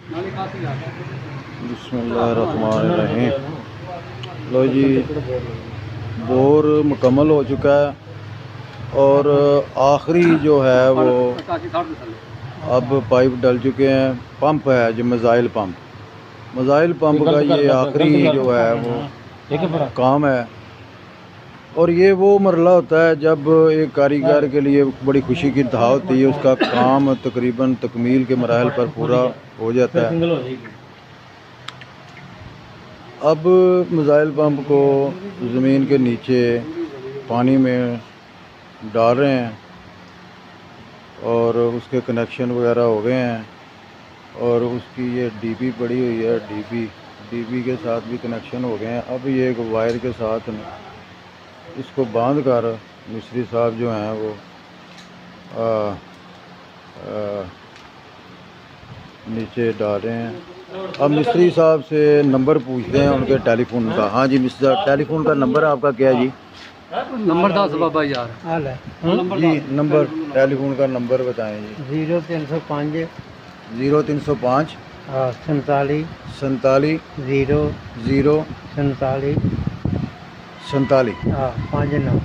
बिस्मिल्लाहिर्रहमानिर्रहीम। लो जी, बोर मुकम्मल हो चुका है और आखिरी जो है वो अब पाइप डल चुके हैं। पंप है जो मिसाइल पंप का ये आखिरी जो है वो काम है। और ये वो मरला होता है जब एक कारीगर के लिए बड़ी खुशी की इंतहा होती है, उसका काम तकरीबन तकमील के मराहल पर पूरा हो जाता है। अब मिसाइल पंप को ज़मीन के नीचे पानी में डाल रहे हैं और उसके कनेक्शन वगैरह हो गए हैं और उसकी ये डीपी पड़ी हुई है, डीपी के साथ भी कनेक्शन हो गए हैं। अब ये एक वायर के साथ इसको बांध कर मिस्त्री साहब जो हैं वो नीचे डाल रहे हैं। अब मिस्त्री साहब से नंबर पूछते हैं उनके टेलीफोन का। हाँ जी मिस्टर, टेलीफोन का नंबर आपका क्या है जी? नंबर 10 बाबा यार जी, नंबर टेलीफोन का नंबर बताएं जी। 0305 0305 47 47 0 0 47 47। 59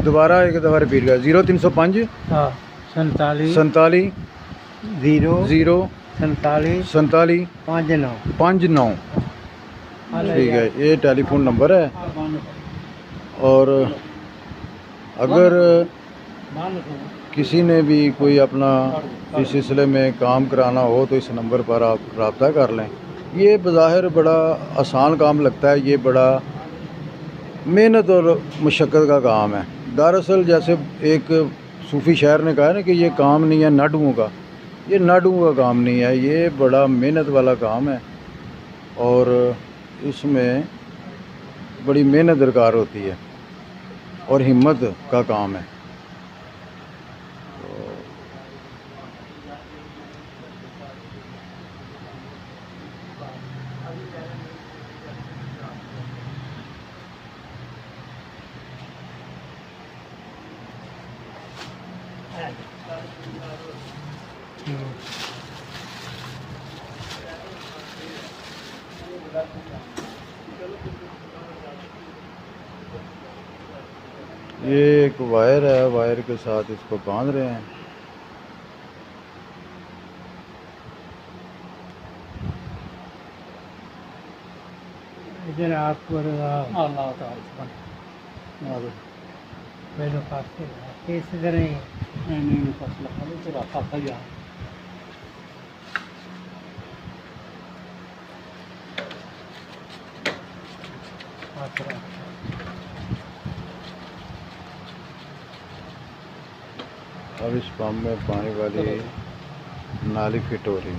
दोबारा एक दफ़ा रिपीट कर। 0305 47 47 0 0 47 47 59 59। ठीक है, ये टेलीफोन नंबर है। और अगर किसी ने भी कोई अपना इस सिलसिले में काम कराना हो तो इस नंबर पर आप रब्ता कर लें। ये बज़ाहिर बड़ा आसान काम लगता है, ये बड़ा मेहनत और मशक्क़त का काम है। दरअसल जैसे एक सूफ़ी शायर ने कहा ना कि ये काम नहीं है नाडुओं का, ये नाडुओं का काम नहीं है, ये बड़ा मेहनत वाला काम है और इसमें बड़ी मेहनत दरकार होती है और हिम्मत का काम है। ये एक वायर है, वायर के साथ इसको बांध रहे हैं। इधर आपको अल्लाह ताला पहले पास किस तरह नहीं पास लगा तो रखा था यार। अब इस पंप में पानी वाली नाली फिट हो रही है।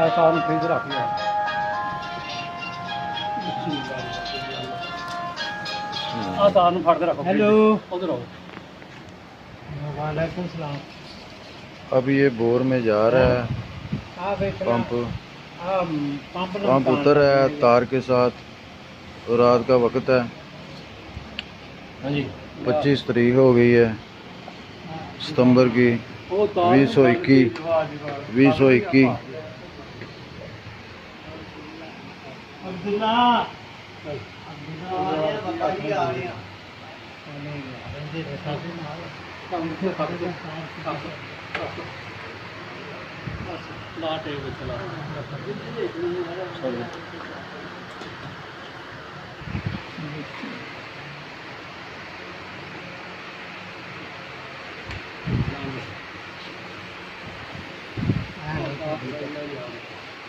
आसान फ्रिज रख लिया। आसान फट के रखो। हेलो उधर आओ। वालेकुम सलाम। अब ये बोर में जा रहा है पंप उतर है तार के साथ। तो रात का वक्त है, 25 तारीख हो गई है सितंबर की 2021।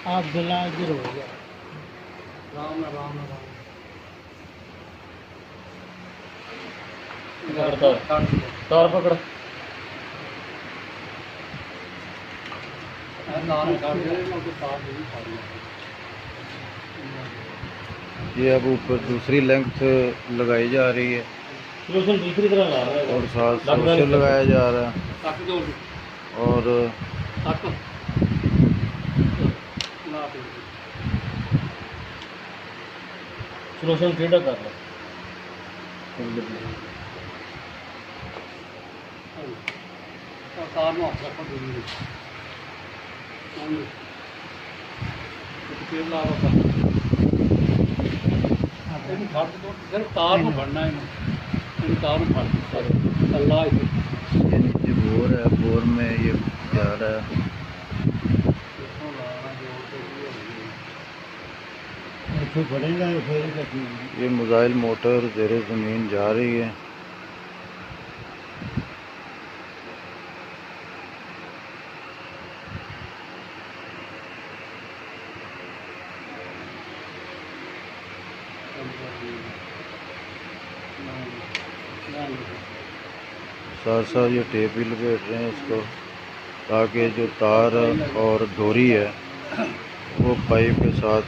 अब्दुल्ला इधर हो गया। राम राम तार पकड़। ये अब ऊपर दूसरी लेंथ लगाई जा रही है सोल्यूशन दूसरी तरह ला रहा है और साथ सोल्यूशन लगाया जा रहा है और सोल्यूशन टेढ़ा कर रहा तार में हाथ रखो दूरी तेल ला रहा था सिर्फ तार में फड़ना है तार में फड़ अल्लाह ये नीचे बोर है बोर में ये जा रहा है ये मोबाइल मोटर ज़ेरे ज़मीन जा रही है साथ साथ ये टेप भी लपेट रहे हैं इसको ताकि जो तार और डोरी है वो पाइप के साथ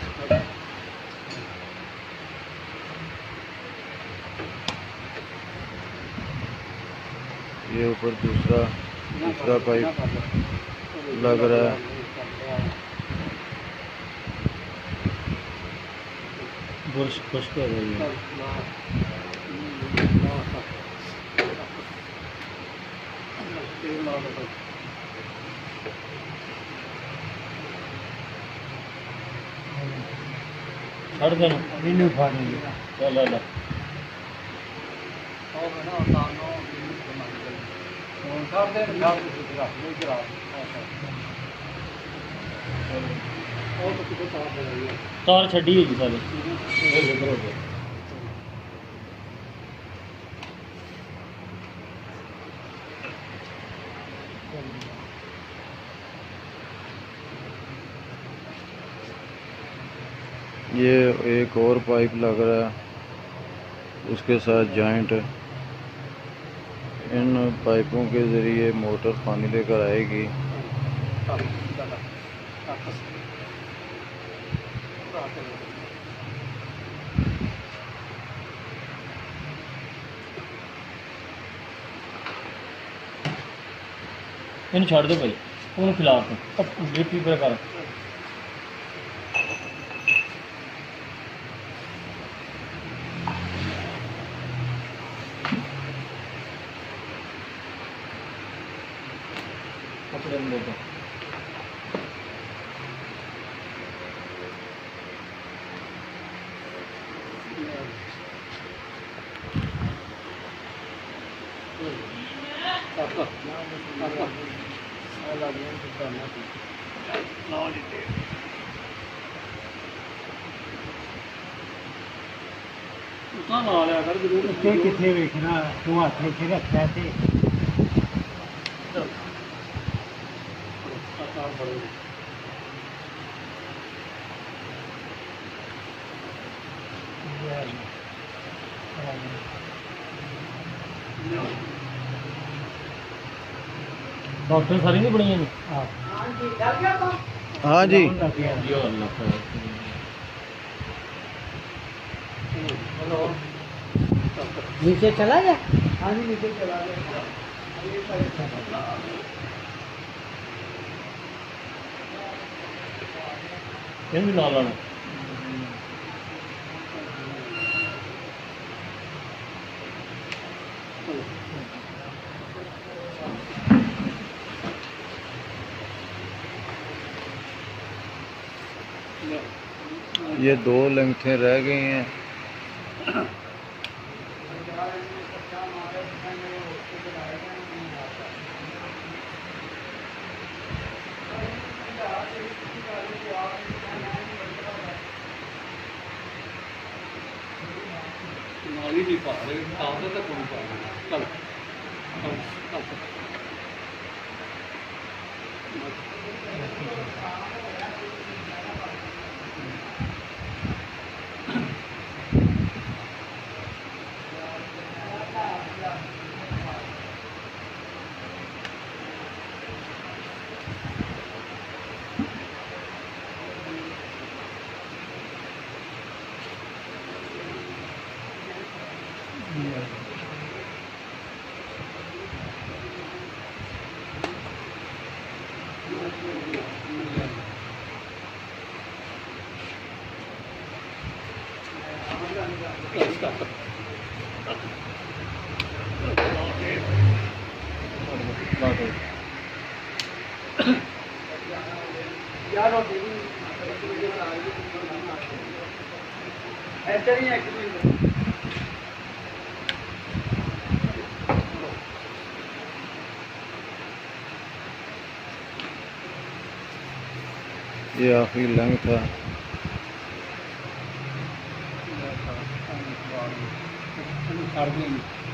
ये ऊपर दूसरा पाइप लग रहा है खुश कर रही है छड़ देना इन्हें फाड़ेंगे चल ला तार छड़ी है जी सारे ये एक और पाइप लग रहा है उसके साथ जॉइंट इन पाइपों के ज़रिए मोटर पानी लेकर आएगी इन छड़ दे भाई उन्हें खिला ड्रिप ही पे कर कपड़े में देखो कितने देखना तू हाथ में रखता है डॉक्टर सारी नहीं बनी है हाँ जी नीचे चला गया हाँ जी नीचे चला गया भी ला लाना ये 2 लेंथें रह गई हैं नाली नहीं पा रहे ताज़ा तक नहीं पा रहे चल यार रोटी ऐसे नहीं है ये आखिरी लंग था।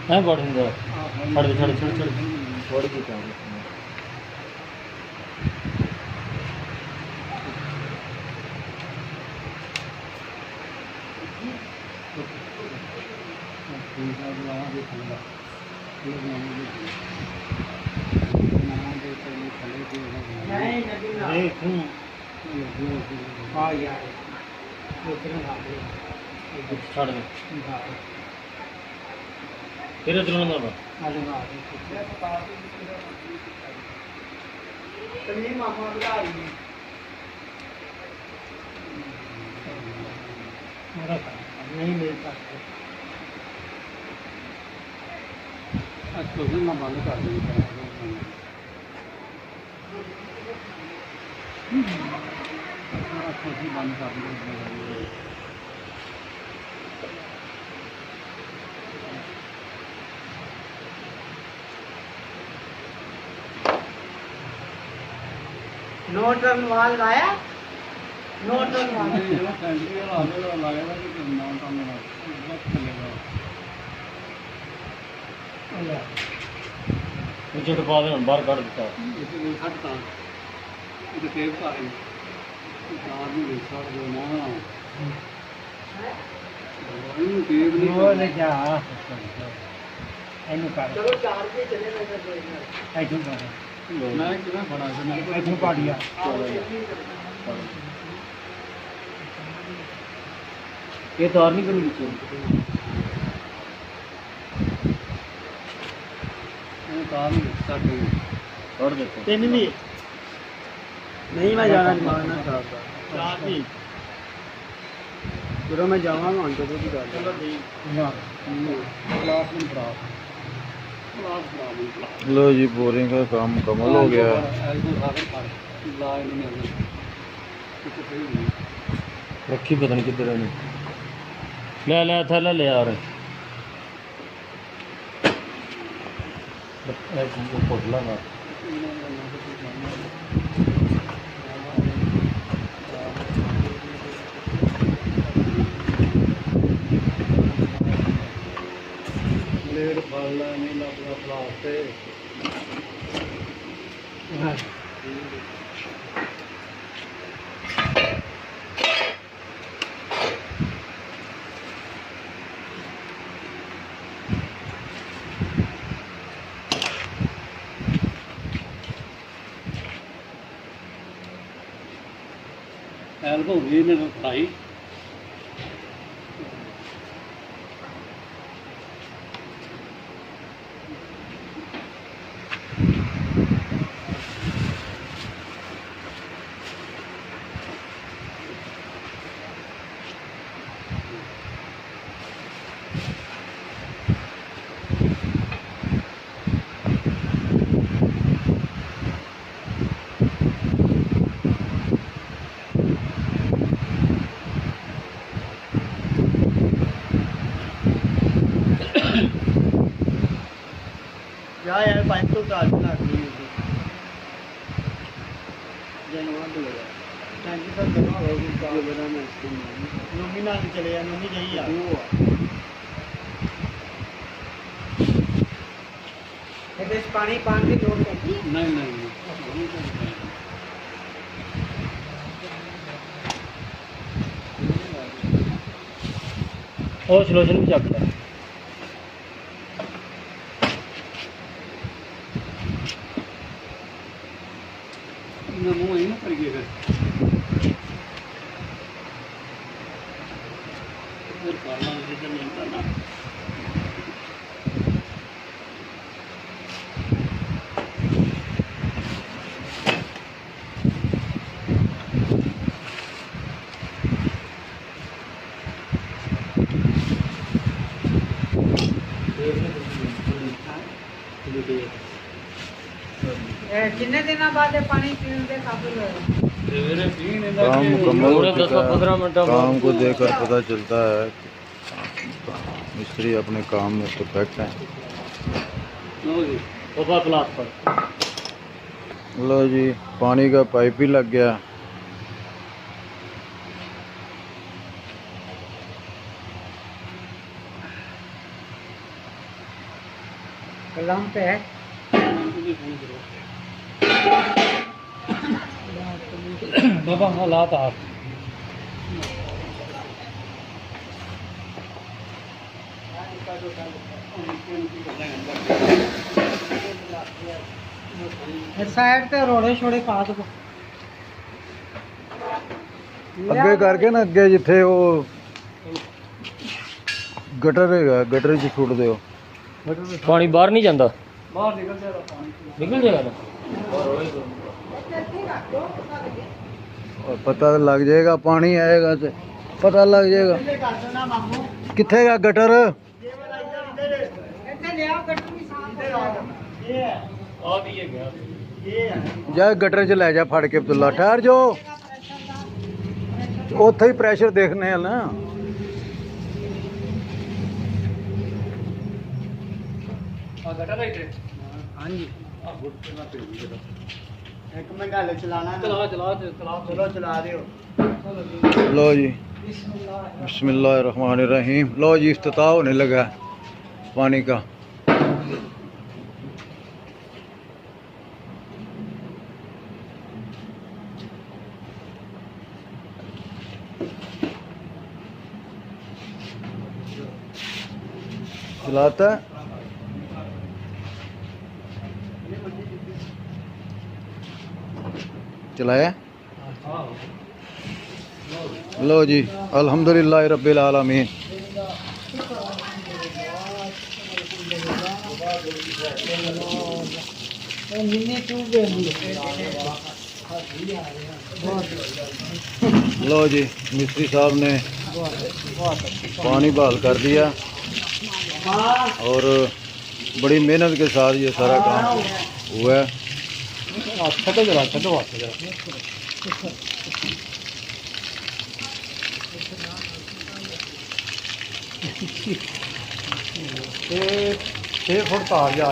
है बड़ सुंदर छड़ छोड़ के क्या हाँ यार छड़ दे तेरे दिलों में बा नहीं मिल सकते अच्छा फिर मैं बंद कर दूँगा बंद कर दूँगा नो टर्न वाल लाया नो टर्न वाल नीचे तो पा दे बाहर काट देता हटता ਇਹ ਤੇ ਭਾਈ ਕਾਰ ਨੂੰ ਛੱਡ ਦੋ ਨਾ ਇਹਨੂੰ ਟੇਪ ਨਹੀਂ ਉਹ ਲੈ ਜਾ ਇਹਨੂੰ ਕਰ ਚਲੋ ਚਾਰ ਕੇ ਚੱਲੇ ਨਾ ਫਿਰ ਇੱਥੋਂ ਕਰ ਮੈਂ ਕਿਵੇਂ ਫੜਾ ਮੈਂ ਇੱਥੋਂ ਪਾੜੀਆ ये तार नहीं करनी नीचे ਇਹ ਕਾਰ ਨੂੰ ਛੱਡ ਦੇ छोड़ देते ਤਿੰਨ ਵੀ नहीं मैं जाना दिमाग ना खराब कर चार भी ਜਦੋਂ ਮੈਂ ਜਾਵਾਂਗਾ ਹੁਣ ਕਦੋਂ ਦੀ ਗੱਲ ਚਲੋ ਠੀਕ ਨਾ ਕਲਾਸ ਨੂੰ ਖਰਾਬ ਕਲਾਸ ਖਰਾਬ लो जी, बोरिंग का काम मुकम्मल हो गया। रखी पता नहीं किधर है ले ले थैला ले यार पोटला ना लेट फलना नहीं लगना प्लास्टे एल्बो भी ने खाई यार पाइप तो काट लग गई जनवा तो लगा टैंकी पर जमा हो गई काम बना मैं नोमी ना चले या नोमी गई यार ये पानी पान की जोड़ के नहीं और स्लोशन भी चकता मुँह ही ना कर गए फिर करना नहीं करना कितने दिन बाद पानी पीने के काबिल होगा? काम मुकम्मल हो पूरे चुका 10-15 है। मिनट बाद काम को देखकर पता चलता है मिस्त्री अपने काम में परफेक्ट हैं। बाबा क्लास पर लो जी, पानी का पाइप भी लग गया। कलाम पे है। बाबा हालात आप साइड पे रोड़े छोड़े पा दो। ਅੱਗੇ ਕਰਕੇ ਨਾ ਅੱਗੇ ਜਿੱਥੇ ਉਹ ਗਟਰ ਹੈਗਾ ਗਟਰ 'ਚ ਸੁੱਟ ਦਿਓ। पानी बाहर नहीं जाता बाहर निकल जाएगा पानी। निकल जाएगा ना और पता लग जाएगा पानी आएगा तो पता लग जाएगा किथे गा गटर। जा गटर च लै जा फड़ के अब्दुल्ला, ठहर जो उत्थे ही प्रैशर देखने है ना। हाँ जी एक मैं गल चलाना चलो चला रहे हो। लो जी बिस्मिल्लाहिर्रहमानिर्रहीम। लो जी इफ्तिताह होने लगा है पानी का। चलाता है चलाया। लो जी अल्हम्दुलिल्लाह रब्बिल आलमीन। लो जी मिस्त्री साहब ने पानी बहाल कर दिया और बड़ी मेहनत के साथ ये सारा काम हुआ है। छो जरा छो छे फुट तार जा